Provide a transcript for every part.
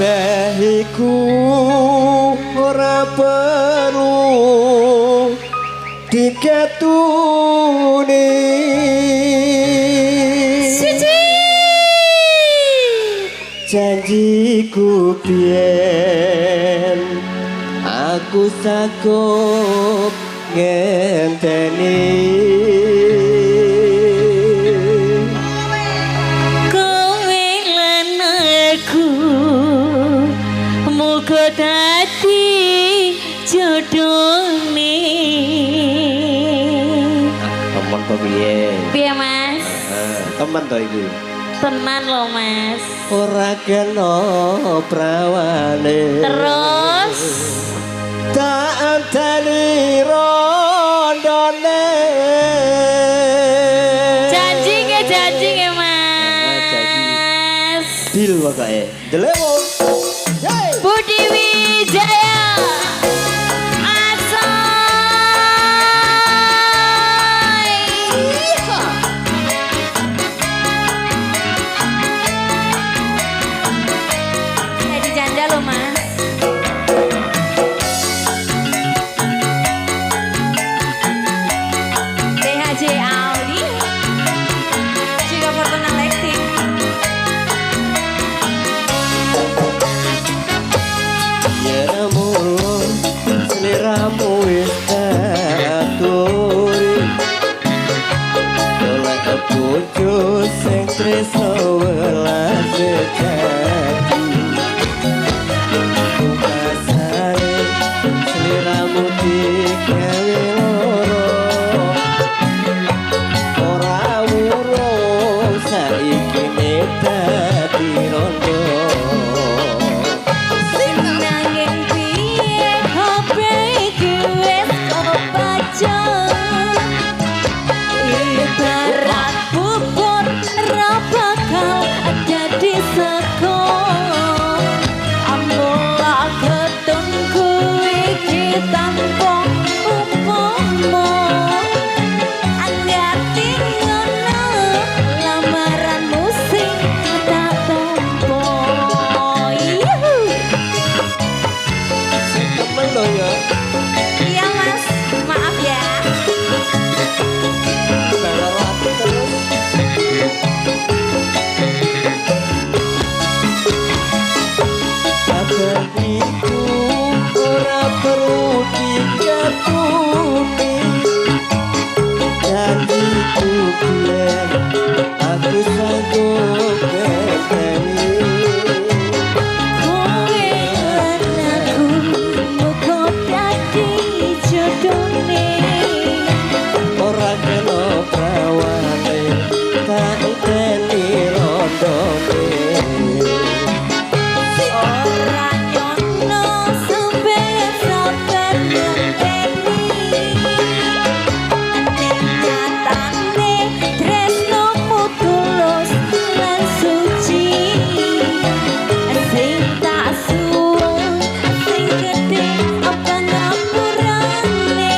Behiku ora perlu diketuni janjiku biyen aku sagup ngenteni kowe lan aku muga dadi jodone temen to piye Mas temen to iki tenan loh Mas ora kena prawane terus tak anteni rondone janji ke Mas deal pokoknya delemo Budi Wijaya bojo sing tresno welas sejati pungkasane sliramu digawe loro ora urung saiki dadi rondo nanging piye hope iki wis kebaca ibarat bubur ra bakal dadi sego amula ketungku iki tanpa umpama angati ngono lamaran musik tak tompo temen lo ya iya Mas maaf ya Iku ora perlu diketuni janjiku biyen aku sanggup ngenteni kowe lan aku muga dadi jodone ora kena prawane tak enteni rondone ora nyono sampeyan sabar ngenteni nyatane tresnomu tulus lan suci sing tak suwun sing gedhe apa ngapurane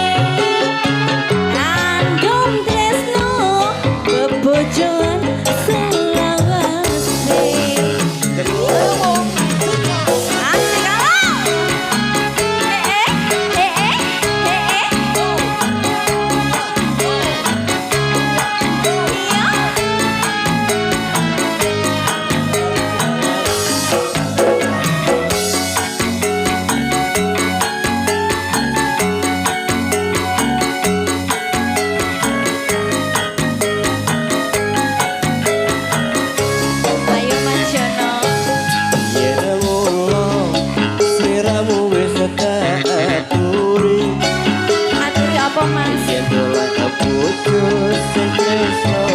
andom tresno bebojoan selawase Ayo Mas Jono yen ngono sliramu wis tak aturi aturi apa Mas yen dolan bojo sing tresno